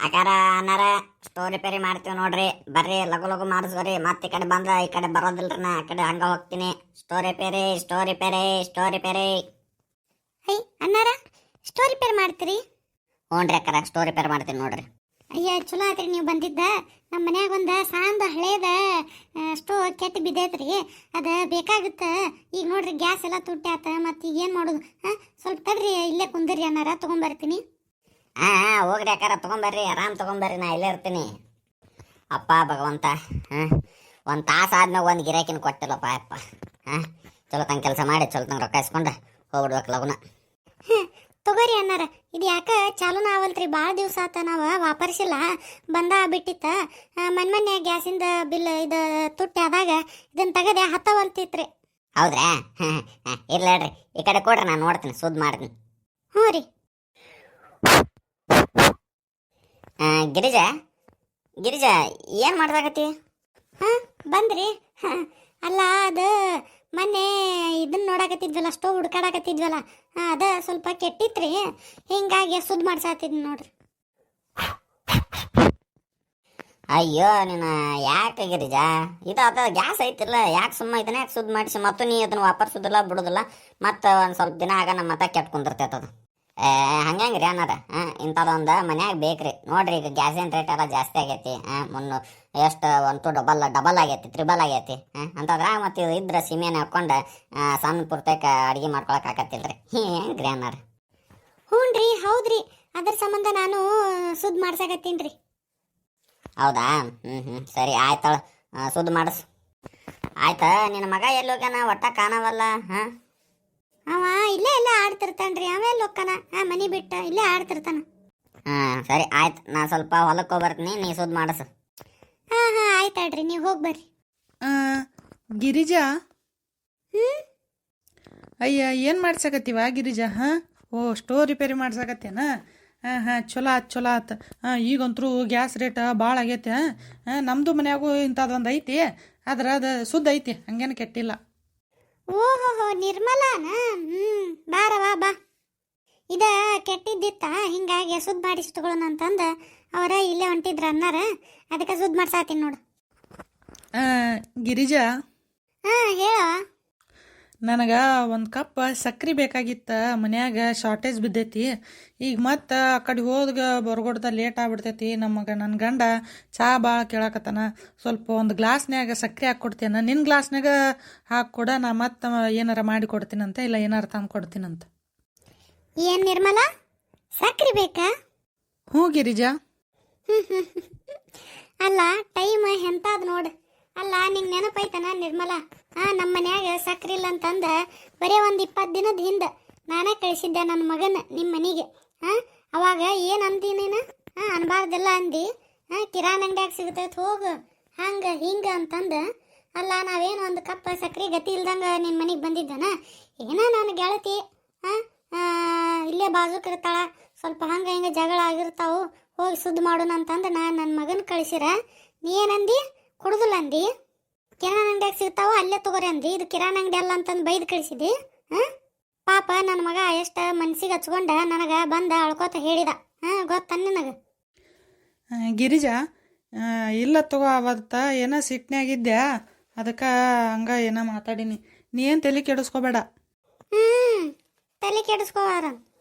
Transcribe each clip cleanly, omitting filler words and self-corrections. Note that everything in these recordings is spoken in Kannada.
ಅಕಾರ ಅನ್ನಾರ ಸ್ಟೋವ್ ರಿಪೇರಿ ಮಾಡ್ತೀವಿ ನೋಡ್ರಿ, ಬರ್ರಿ ಲಗು ಲಗು ಮಾಡಿಸ್ಬರ್ರಿ. ಮತ್ತೆ ಈ ಕಡೆ ಬಂದ್ರ ಈ ಕಡೆ ಬರೋದಿಲ್ರಿ, ನಾ ಆ ಕಡೆ ಹಂಗ ಹೋಗ್ತೀನಿ. Stove repair stove repair stove repair. ಹೈ ಅನ್ನಾರ ಸ್ಟೋವ್ ರಿಪೇರ್ ಮಾಡ್ತೀರಿ? ಹ್ಞೂ ಅಕ್ಕಾರ, ಸ್ಟೋವ್ ರಿಪೇರ್ ಮಾಡ್ತೀನಿ ನೋಡ್ರಿ. ಅಯ್ಯ ಚಲೋ ಆತ್ರಿ ನೀವು ಬಂದಿದ್ದ. ನಮ್ಮ ಮನ್ಯಾಗ ಒಂದು ಸಾಂದ ಹಳೇದ ಸ್ಟೋವ್ ಕೆಟ್ಟು ಬಿದ್ದೈತ್ರಿ, ಅದು ಬೇಕಾಗುತ್ತೆ. ಈಗ ನೋಡ್ರಿ ಗ್ಯಾಸ್ ಎಲ್ಲ ತುಟ್ಟ್ಯಾತ, ಮತ್ತು ಈಗ ಏನು ಮಾಡೋದು? ಸ್ವಲ್ಪ ತಡ್ರಿ, ಇಲ್ಲೇ ಕುಂದಿರಿ ಅನ್ನಾರ, ತೊಗೊಂಬರ್ತೀನಿ. ಹೋಗ್ರಿ ಅಕ್ಕಾರ, ತೊಗೊಂಬರ್ರಿ, ಆರಾಮ್ ತೊಗೊಂಬರ್ರಿ, ನಾ ಇಲ್ಲೇ ಇರ್ತೀನಿ. ಅಪ್ಪ ಭಗವಂತ, ಒಂದು ತಾಸು ಆದ್ಮೇಲೆ ಒಂದು ಗಿರಾಕಿನ ಕೊಟ್ಟಿಲ್ಲಪ್ಪ ಅಪ್ಪ. ಚಲೋ ತಂಗ ಕೆಲಸ ಮಾಡಿ ಚಲೋ ತಂಗ ರೊಕ್ಕ ಇಸ್ಕೊಂಡು ಹೋಗ್ಬಿಡ್ಬೇಕು ಲಗುನ. ತಗೋರಿ ಅನ್ನಾರ, ಇದು ಯಾಕೆ ಚಾಲೂನ ಆವಲ್ತ್ರಿ, ಭಾಳ ದಿವಸ ಆತ ನಾವು ವಾಪರ್ಸಿಲ್ಲ, ಬಂದ ಬಿಟ್ಟಿತ್ತ. ಮೊನ್ನೆ ಗ್ಯಾಸಿಂದ ಬಿಲ್ ಇದು ತುಟ್ಟಿ ಆದಾಗ ಇದನ್ನು ತೆಗದೆ ಹತ್ತವಲ್ತಿತ್ರಿ. ಹೌದ್ರಾ? ಇರ್ಲಿ ಹೇಳ್ರಿ, ಈ ಕಡೆ ಕೊಡ್ರಿ, ನಾನು ನೋಡ್ತೀನಿ, ಸುದ್ ಮಾಡ್ತೀನಿ. ಹ್ಞೂ ರೀ. ಗಿರಿಜಾ ಗಿರಿಜಾ, ಏನು ಮಾಡ್ದಾಗತ್ತಿ? ಬಂದ್ರಿ? ಅಲ್ಲ, ಅದು ಮೊನ್ನೆ ಇದನ್ನ ನೋಡಕತ್ತಿದ್ವಲ್ಲ, ಸ್ಟೋವ್ ಹುಡ್ಕಾಡಕತ್ತಿದ್ವಲ್ಲ, ಅದ ಸ್ವಲ್ಪ ಕೆಟ್ಟಿತ್ರಿ, ಹಿಂಗಾಗಿ ಸುದ್ ಮಾಡ್ಸಾತಿದ್ ನೋಡ್ರಿ. ಅಯ್ಯೋ ನೀನು ಯಾಕೆ ಗಿರಿಜಾ, ಇದು ಅದ ಗ್ಯಾಸ್ ಐತಿಲ್ಲ, ಯಾಕೆ ಸುಮ್ಮ ಇದನ್ನ ಯಾಕೆ ಸುದ್ ಮಾಡಿಸಿ ಮತ್ತು ನೀ ಅದನ್ನ ವಾಪರ್ಸೋದಿಲ್ಲ ಬಿಡೋದಿಲ್ಲ, ಮತ್ತು ಒಂದು ಸ್ವಲ್ಪ ದಿನ ಆಗ ನಮ್ಮ ಮತ್ತೆ ಕೆಟ್ಟು ಕುಂದಿರ್ತೈತೆ ಅದು. ಹಂಗೆ ರೀ ಅನ್ನಾರ, ಇಂಥದ್ದೊಂದು ಮನ್ಯಾಗ ಬೇಕ್ರಿ ನೋಡ್ರಿ. ಈಗ ಗ್ಯಾಸಿನ ರೇಟ್ ಎಲ್ಲ ಜಾಸ್ತಿ ಆಗೈತಿ, ಎಷ್ಟು ಒಂದು ಡಬಲ್ ಆಗೈತಿ, ತ್ರಿಬಲ್ ಆಗೈತಿ. ಅಂತದ್ರಾಗ ಮತ್ತು ಇದು ಇದ್ರೆ ಸಿಮೆನ ಹಾಕ್ಕೊಂಡು ಸಣ್ಣ ಪುರ್ತಕ್ಕೆ ಅಡುಗೆ ಮಾಡ್ಕೊಳಕ್ಕೆ ಆಗತ್ತಿಲ್ರಿ. ಹೆಂಗ್ರಿ ಅನ್ನಾರ? ಹ್ಞೂ ರೀ, ಹೌದ್ರಿ, ಅದ್ರ ಸಂಬಂಧ ನಾನು ಸುದ್ ಮಾಡ್ಸಕತ್ತೀನಿ ರೀ. ಹೌದಾ? ಸರಿ ಆಯ್ತಾಳ, ಸುದ್ದಿ ಮಾಡಿಸ್. ಆಯ್ತಾ? ನಿನ್ನ ಮಗ ಎಲ್ಲಿ ಹೋಗ್ಯಾನ, ಒಟ್ಟ ಕಾಣವಲ್ಲ? ಅವ ಇಲ್ಲೇ ಎಲ್ಲ ಆಡ್ತಿರ್ತಾನ್ರಿ, ಆಮೇಲೆ ಲೊಕ್ಕನ ಮನೆ ಬಿಟ್ಟು ಇಲ್ಲೇ ಆಡ್ತಿರ್ತಾನ. ಸರಿ ಆಯ್ತು, ನಾ ಸ್ವಲ್ಪ ಹೊಲಕ್ಕೆ ಹೋಗ್ಬರ್ತೀನಿ, ನೀ ಸುದ್ದಿ ಮಾಡಿಸು. ಆಯ್ತಾಳ್ರಿ, ನೀವು ಹೋಗಿ ಬರ್ರಿ. ಗಿರಿಜಾ, ಅಯ್ಯ ಏನು ಮಾಡ್ಸಕತ್ತೀವ ಗಿರಿಜಾ? ಸ್ಟೋವ್ ರಿಪೇರಿ ಮಾಡ್ಸಕತ್ತೇನ? ಚಲೋ ಆತು ಚಲೋ ಆತು. ಈಗಂತರೂ ಗ್ಯಾಸ್ ರೇಟ್ ಭಾಳ ಆಗೈತೆ. ನಮ್ಮದು ಮನ್ಯಾಗೂ ಇಂಥದ್ದೊಂದು ಐತಿ, ಆದ್ರೆ ಅದು ಸುದ್ದ ಐತಿ, ಹಂಗೇನು ಕೆಟ್ಟಿಲ್ಲ. ಓಹೋ, ನಿರ್ಮಲಾನ? ಬಾರವಾ ಬಾ. ಇದ ಕೆಟ್ಟಿದ್ದಿತ್ತ, ಹಿಂಗಾಗಿ ಸುದ್ ಮಾಡಿಸಿ ತಗೊಳ್ಳೋಣ ಅಂತಂದು ಅವರ ಇಲ್ಲೇ ಹೊಂಟಿದ್ರ ಅನ್ನಾರ, ಅದಕ್ಕೆ ಸುದ್ ಮಾಡ್ಸಾತೀನಿ ನೋಡು. ಗಿರಿಜಾ, ಹೇಳವ. ನನಗೆ ಒಂದು ಕಪ್ ಸಕ್ರೆ ಬೇಕಾಗಿತ್ತ, ಮನ್ಯಾಗ ಶಾರ್ಟೇಜ್ ಬಿದ್ದೈತಿ. ಈಗ ಮತ್ತು ಆ ಕಡೆ ಹೋದಾಗ ಬರಗೊಡ್ದ ಲೇಟ್ ಆಗ್ಬಿಡ್ತೈತಿ. ನನ್ನ ಗಂಡ ಚಹಾ ಭಾಳ ಕೇಳಕತ್ತಾನ. ಸ್ವಲ್ಪ ಒಂದು ಗ್ಲಾಸ್ನ್ಯಾಗ ಸಕ್ರೆ ಹಾಕ್ಕೊಡ್ತೇನೆ, ನಿನ್ನ ಗ್ಲಾಸ್ನಾಗ ಹಾಕ್ಕೊಡ, ನಾ ಮತ್ತೆ ಏನಾರ ಮಾಡಿ ಕೊಡ್ತೀನಂತ, ಇಲ್ಲ ಏನಾರ ತಂದು ಕೊಡ್ತೀನಂತ. ಏನು ನಿರ್ಮಲಾ, ಸಕ್ರೆ ಬೇಕಾ? ಹ್ಞೂ ಗಿರಿಜಾ. ಅಲ್ಲ, ಟೈಮ್ ಎಂತಾದ್ ನೋಡು. ಅಲ್ಲ, ನಿಂಗೆ ನೆನಪೈತನ ನಿರ್ಮಲಾ? ನಮ್ಮ ಮನ್ಯಾಗ ಸಕ್ರೆ ಇಲ್ಲ ಅಂತಂದ ಬರೀ ಒಂದು 20 ದಿನದ ಹಿಂದೆ ನಾನೇ ಕಳಿಸಿದ್ದೆ ನನ್ನ ಮಗನ ನಿಮ್ಮ ಮನೆಗೆ. ಅವಾಗ ಏನು ಅಂದಿ ನೀನು? ಅನ್ಬಾರ್ದೆಲ್ಲ ಅಂದಿ. ಕಿರಾಣಿ ಅಂಗಡಿಯಾಗ ಸಿಗ್ತೈತೆ ಹೋಗು, ಹಂಗೆ ಹಿಂಗೆ ಅಂತಂದು. ಅಲ್ಲ, ನಾವೇನು ಒಂದು ಕಪ್ ಸಕ್ರೆ ಗತಿ ಇಲ್ದಂಗೆ ನಿನ್ನ ಮನೆಗೆ ಬಂದಿದ್ದಾನ? ಏನೋ ನನ್ನ ಗೆಳತಿ ಇಲ್ಲೇ ಬಾಜುಕ್ ಇರ್ತಾಳ, ಸ್ವಲ್ಪ ಹಂಗೆ ಹಿಂಗೆ ಜಗಳ ಆಗಿರ್ತಾವು, ಹೋಗಿ ಸುದ್ದಿ ಮಾಡೋಣ ಅಂತಂದು ನಾನು ನನ್ನ ಮಗನ ಕಳಿಸಿರ. ನೀ ಏನಂದಿ? ಕೊಡುದಿಲ್ಲ ಅಂದಿ. ಕಿರಾಣಿ ಅಂಗಡಿಯಾಗ ಸಿಗ್ತಾವ, ಅಲ್ಲೇ ತಗೋರಿ ಅಂದಿ. ಇದು ಕಿರಾಣಿ ಅಂಗಡಿ ಅಲ್ಲ ಅಂತಂದು ಬೈದು ಕಳಿಸಿದಿ. ಪಾಪ ನನ್ನ ಮಗ ಎಷ್ಟು ಮನ್ಸಿಗೆ ಹಚ್ಕೊಂಡ ನನಗೆ ಬಂದ ಅಳ್ಕೋತ ಹೇಳಿದ. ಗೊತ್ತ ನಿನಗೆ? ಗಿರಿಜಾ, ಇಲ್ಲ ತಗೋ, ಅವತ್ತ ಏನೋ ಸಿಟ್ನ್ಯಾಗಿದ್ದೆ, ಅದಕ್ಕೆ ಹಂಗೆ ಏನೋ ಮಾತಾಡೀನಿ. ನೀ ಏನು ತಲೆ ಕೆಡಿಸ್ಕೋಬೇಡ. ತಲೆ ಕೆಡಿಸ್ಕೋವಾರ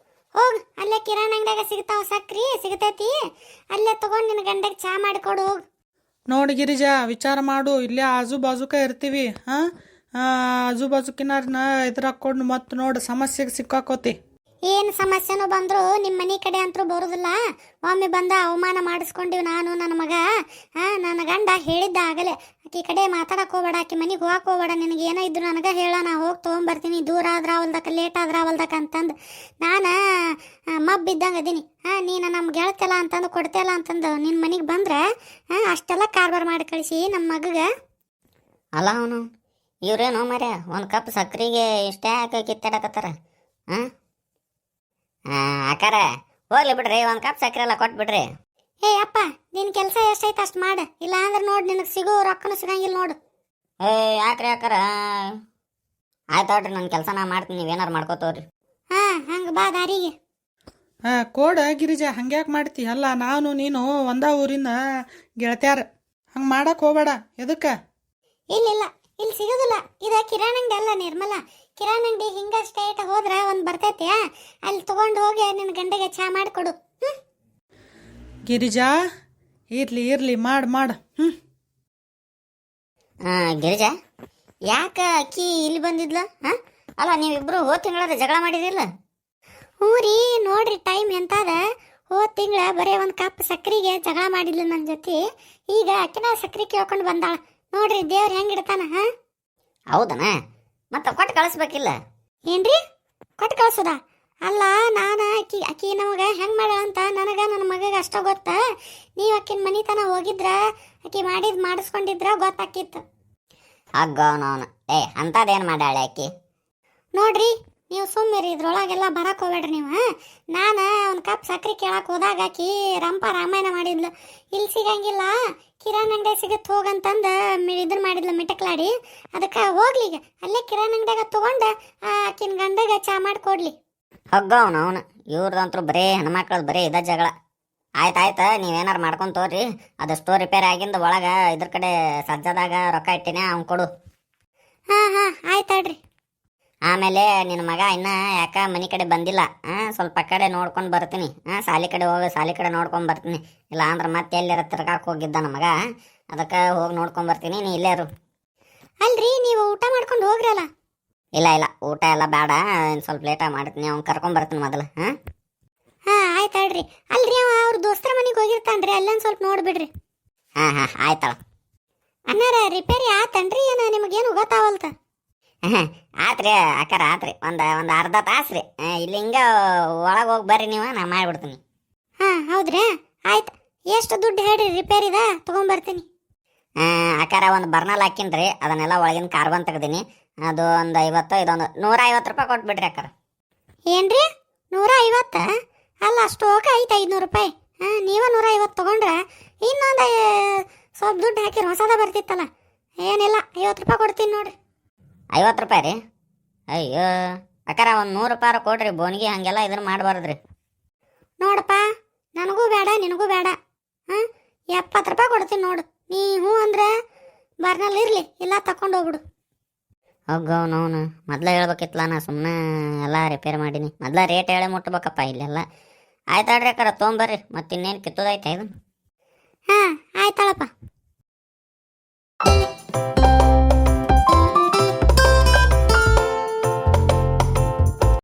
ಹೋಗಿ, ಅಲ್ಲೇ ಕಿರಾಣಿ ಅಂಗಡಿಯಾಗ ಸಿಗ್ತಾವ ಸಕ್ರಿ, ಸಿಗ್ತೈತಿ, ಅಲ್ಲೇ ತಗೊಂಡು ನಿನ್ನ ಗಂಡಗೆ ಚಹಾ ಮಾಡಿಕೊಡು ಹೋಗಿ. ನೋಡಿ ಗಿರಿಜಾ, ವಿಚಾರ ಮಾಡು, ಇಲ್ಲೇ ಆಜು ಬಾಜುಕ ಇರ್ತೀವಿ. ಆಜು ಬಾಜುಕಿನಾರನ್ನ ಎದುರಾಕೊಂಡು ಮತ್ತೆ ನೋಡಿ ಸಮಸ್ಯೆಗೆ ಸಿಕ್ಕಾಕೋತಿ. ಏನು ಸಮಸ್ಯೆನೂ ಬಂದರೂ ನಿಮ್ಮ ಮನೆ ಕಡೆ ಅಂತರೂ ಬರೋದಿಲ್ಲ. ಒಮ್ಮೆ ಬಂದ ಅವಮಾನ ಮಾಡಿಸ್ಕೊಂಡಿವಿ ನಾನು ನನ್ನ ಮಗ. ನನ್ನ ಗಂಡ ಹೇಳಿದ್ದ ಆಗಲೇ, ಆಕಿ ಕಡೆ ಮಾತಾಡಕ್ಕೆ ಹೋಗ್ಬೇಡ, ಆಕಿ ಮನೆಗೆ ಹೋಗಕ್ಕೆ ಹೋಗ್ಬೇಡ, ನಿನಗೆ ಏನೋ ಇದ್ರು ನನಗೆ ಹೇಳ, ನಾ ಹೋಗಿ ತೊಗೊಂಬರ್ತೀನಿ, ದೂರ ಆದ್ರೆ ಅವಲ್ದಕ್ಕೆ ಲೇಟ್ ಆದ್ರೆ ಅವಲ್ದಕ್ಕೆ ಅಂತಂದು ನಾನು ಮಬ್ಬಿದ್ದಂಗೆ ಅದೀನಿ. ನೀನು ನಮ್ಮ ಗೆಳತಿಲ್ಲ ಅಂತಂದು ಕೊಡ್ತಿಲ್ಲ ಅಂತಂದು ನಿನ್ನ ಮನೆಗೆ ಬಂದ್ರೆ ಅಷ್ಟೆಲ್ಲ ಕಾರ್ಬಾರ್ ಮಾಡಿ ಕಳಿಸಿ ನಮ್ಮ ಮಗಗೆ. ಅಲ್ಲ ಅವನು ಇವ್ರೇನು ಮರ್ಯ, ಒಂದು ಕಪ್ ಸಕ್ರೆಗೆ ಇಷ್ಟೇ ಹಾಕಿ ಕಿತ್ತಾಡಕತ್ತಾರ. ಅಕ್ಕಾರ ಹೋಗ್ಲಿ ಬಿಡ್ರಿ, ಒಂದು ಕಪ್ ಸಕ್ಕರೆ ಎಲ್ಲ ಕೊಟ್ಬಿಡ್ರಿ. ಅಪ್ಪ, ನಿನ್ನ ಕೆಲಸ ಎಷ್ಟೈತೆ ಅಷ್ಟು ಮಾಡು, ಇಲ್ಲ ಅಂದ್ರೆ ನೋಡಿ ನಿನಗೆ ಸಿಗೋ ರೊಕ್ಕನೂ ಸಿಗಂಗಿಲ್ಲ ನೋಡು. ಯಾಕ್ರಿ ಅಕ್ಕಾರ? ಆಯ್ತು ನೋಡ್ರಿ, ನನ್ನ ಕೆಲಸ ನಾ ಮಾಡ್ತೀನಿ, ನೀವೇನಾರು ಮಾಡ್ಕೋತವ್ರಿ. ಹಾ ಹಂಗ ಬಾ ದಾರಿಗೆ. ಕೋಡ ಗಿರಿಜಾ ಹಂಗ್ಯಾಕೆ ಮಾಡ್ತಿ? ಅಲ್ಲ ನಾನು ನೀನು ಒಂದ ಊರಿನ ಗೆಳತ್ಯಾರ, ಹಂಗೆ ಮಾಡಕ್ಕೆ ಹೋಗ್ಬೇಡ. ಎದಕ್ಕೆ? ಇಲ್ಲ ಇಲ್ಲಿ ಸಿಗೋದಿಲ್ಲ. ಇದ ಕಿರಾಣಿ ಅಂಗಡಿ ಅಲ್ಲ ನಿರ್ಮಲ, ಕಿರಾಣಿ ಅಂಗಡಿ ಹಿಂಗ ಸ್ಟ್ರೈಟ್ ಹೋದ್ರ ಒಂದ್ ಬರ್ತೈತಿ, ಅಲ್ಲಿ ತಗೊಂಡು ಹೋಗಿ ನಿನ್ನ ಗಂಡಗೆ ಚಾ ಮಾಡಿಕೊಡು. ಗಿರಿಜಾ ಇರ್ಲಿ ಮಾಡು. ಗಿರಿಜಾ, ಯಾಕೆ ಅಕ್ಕಿ ಇಲ್ಲಿ ಬಂದಿದ್ಲ? ಹಾಂ, ಅಲ್ಲ ನೀವಿಬ್ರು ಹೋದ ತಿಂಗಳದ ಜಗಳ ಮಾಡಿದಿಲ್ಲ? ಹ್ಞೂ ರೀ, ನೋಡ್ರಿ ಟೈಮ್ ಎಂತಾದ. ಹೋದ ತಿಂಗಳ ಬರೀ ಒಂದು ಕಪ್ ಸಕ್ರಿಗೆ ಜಗಳ ಮಾಡಿದ್ಲು ನನ್ನ ಜೊತೆ. ಈಗ ಅಕ್ಕಿನ ಸಕ್ರೆ ಕೇಳ್ಕೊಂಡು ಬಂದಾಳ. ನೋಡ್ರಿ ದೇವ್ರು ಹೆಂಗಿಡ್ತಾನ. ಹಾ ಹೌದನ? ಮತ್ತೆ ಕೊಟ್ಟು ಕಳಿಸ್ಬೇಕಿಲ್ಲ? ಏನ್ರಿ ಕೊಟ್ಟು ಕಳ್ಸೋದ? ಅಲ್ಲ ನಾನು ಅಕ್ಕಿ ನಮಗೆ ಹೆಂಗೆ ಮಾಡ ಅಂತ ನನಗೆ ನನ್ನ ಮಗಗೆ ಅಷ್ಟ ಗೊತ್ತ. ನೀವು ಅಕ್ಕಿನ ಮನಿತನ ಹೋಗಿದ್ರ ಅಕ್ಕಿ ಮಾಡಿಸ್ಕೊಂಡಿದ್ರ ಗೊತ್ತಾಕಿತ್ತು. ಅಗ್ಗವನವನು ಅಂಥದ್ದೇನು ಮಾಡ್ಯಾಳೆ ಅಕ್ಕಿ? ನೋಡ್ರಿ ನೀವು ಸುಮ್ಮನೆ ಇದ್ರೊಳಗೆಲ್ಲ ಬರಕ್ಕೆ ಹೋಗ್ಬೇಡ್ರಿ ನೀವು. ನಾನು ಒಂದು ಕಪ್ ಸಕ್ರೆ ಕೇಳಕ್ಕೆ ಹೋದಾಗ ಆಕಿ ರಂಪ ರಾಮಾಯಣ ಮಾಡಿದ್ಲು. ಇಲ್ಲಿ ಸಿಗಂಗಿಲ್ಲ, ಕಿರಾಣಿ ಅಂಗಡಿ ಸಿಗತ್ತೆ ಹೋಗಂತಂದು ಇದನ್ನ ಮಾಡಿದ್ಲು ಮಿಟಕ್ಲಾಡಿ. ಅದಕ್ಕೆ ಹೋಗ್ಲಿ ಈಗ ಅಲ್ಲೇ ಕಿರಾಣಿ ಅಂಗಡಿಯಾಗ ತೊಗೊಂಡು ಆಕಿನ ಗಂಡಗೆ ಚಾ ಮಾಡಿಕೊಡ್ಲಿ. ಹೋಗವನವನು ಇವ್ರದಂತೂ ಬರೀ ಹೆಣ್ಮಕ್ಳದ್ದು ಬರೀ ಇದ ಜಗಳ. ಆಯ್ತು ನೀವೇನಾರು ಮಾಡ್ಕೊಂಡು ತೋರಿ. ಅದು ಸ್ಟೋರ್ ರಿಪೇರ್ ಆಗಿಂದ ಒಳಗೆ ಇದ್ರ ಕಡೆ ಸಜ್ಜದಾಗ ರೊಕ್ಕ ಇಟ್ಟಿನಿ, ಅವ್ನು ಕೊಡು. ಹಾಂ ಆಯ್ತಾಡ್ರಿ. ಆಮೇಲೆ ನಿನ್ನ ಮಗ ಇನ್ನ ಯಾಕ ಮನೆ ಕಡೆ ಬಂದಿಲ್ಲ? ಸ್ವಲ್ಪ ಕಡೆ ನೋಡ್ಕೊಂಡು ಬರ್ತೀನಿ. ಸಾಲಿ ಕಡೆ ಹೋಗಿ ಸಾಲಿ ಕಡೆ ನೋಡ್ಕೊಂಡು ಬರ್ತೀನಿ. ಇಲ್ಲ ಅಂದ್ರೆ ಮತ್ತೆ ಎಲ್ಲಾರ ತಿರ್ಗಾಕ್ ಹೋಗಿದ್ದ ನಮ್ಮ ಮಗ, ಅದಕ್ಕೆ ಹೋಗಿ ನೋಡ್ಕೊಂಡು ಬರ್ತೀನಿ. ನೀ ಇಲ್ಲೇ ಇರು. ಅಲ್ರಿ ನೀವು ಊಟ ಮಾಡ್ಕೊಂಡು ಹೋಗ್ರಲ್ಲ. ಇಲ್ಲ ಊಟ ಎಲ್ಲ ಬೇಡ, ಇನ್ನು ಸ್ವಲ್ಪ ಲೇಟಾಗಿ ಮಾಡ್ತೀನಿ. ಅವ್ನು ಕರ್ಕೊಂಡು ಬರ್ತೀನಿ ಮೊದಲು. ಹಾಂ ಆಯ್ತಾಡ್ರಿ. ಅಲ್ರಿ ಅವ ಅವ್ರ ದೋಸ್ತರ ಮನೆಗೆ ಹೋಗಿರ್ತಾನ್ರಿ, ಅಲ್ಲೊಂದು ಸ್ವಲ್ಪ ನೋಡ್ಬಿಡ್ರಿ. ಹಾಂ ಆಯ್ತಳ. ಅನ್ನಾರ ರಿಪೇರಿ ಆತನ್ರಿ? ಏನ ನಿಮಗೇನು ಗೊತ್ತಾವಲ್ತ? ಆತ್ರಿ ಅಕ್ಕಾರ, ಆತ್ರಿ. ಒಂದು ಅರ್ಧ ತಾಸು ರೀ. ಇಲ್ಲಿ ಹಿಂಗೆ ಒಳಗೆ ಹೋಗಿ ಬರ್ರಿ, ನೀವು ನಾ ಮಾಡಿಬಿಡ್ತೀನಿ. ಹಾಂ ಹೌದ್ರಿ, ಆಯ್ತು. ಎಷ್ಟು ದುಡ್ಡು ಹೇಳ್ರಿ ರಿಪೇರಿದ ತೊಗೊಂಬರ್ತೀನಿ. ಅಕ್ಕಾರ ಒಂದು ಬರ್ನಲ್ ಹಾಕಿನ್ರಿ, ಅದನ್ನೆಲ್ಲ ಒಳಗಿನ ಕಾರ್ಬನ್ ತೆಗ್ದೀನಿ. ಅದು ಒಂದು 50, ಇದೊಂದು 150 ರೂಪಾಯಿ ಕೊಟ್ಬಿಡ್ರಿ ಅಕ್ಕಾರ. ಏನ್ರಿ 150? ಅಲ್ಲ ಅಷ್ಟು ಹೋಗಿ ಐತೆ 500 ರೂಪಾಯಿ. ನೀವ 150 ತೊಗೊಂಡ್ರೆ ಇನ್ನೊಂದು ಸ್ವಲ್ಪ ದುಡ್ಡು ಹಾಕಿರಿ ಹೊಸದ ಬರ್ತಿತ್ತಲ್ಲ. ಏನಿಲ್ಲ 50 ರೂಪಾಯಿ ಕೊಡ್ತೀನಿ ನೋಡ್ರಿ. 50 ರೂಪಾಯಿ ರೀ? ಅಯ್ಯೋ ಅಕ್ಕಾರ, ಒಂದು 100 ರೂಪಾಯಿ ಕೊಡ್ರಿ. ಬೋನಿಗೆ ಹಾಗೆಲ್ಲ ಇದನ್ನು ಮಾಡಬಾರ್ದ್ರಿ. ನೋಡಪ್ಪ, ನನಗೂ ಬೇಡ ನಿನಗೂ ಬೇಡ. 70 ರೂಪಾಯಿ ಕೊಡ್ತೀನಿ ನೋಡು. ನೀ ಹ್ಞೂ ಅಂದ್ರೆ ಬರ್ನಲ್ಲಿ ಇರಲಿ, ಇಲ್ಲ ತಕೊಂಡು ಹೋಗ್ಬಿಡು. ಹೋಗವನವನು ಮೊದಲೇ ಹೇಳ್ಬೇಕಿತ್ತಲ್ಲ, ನಾ ಸುಮ್ಮನೆ ಎಲ್ಲ ರಿಪೇರ್ ಮಾಡೀನಿ. ಮೊದಲ ರೇಟ್ ಹೇಳೇ ಮುಟ್ಬೇಕಪ್ಪ ಇಲ್ಲೆಲ್ಲ. ಆಯ್ತಾಡ್ರಿ ಅಕ್ಕಾರ, ತೊಗೊಂಬರ್ರಿ. ಮತ್ತೆ ಇನ್ನೇನು ಕಿತ್ತೋದೈತೆ ಇದನ್ನು? ಹಾಂ ಆಯ್ತಾಳಪ್ಪ.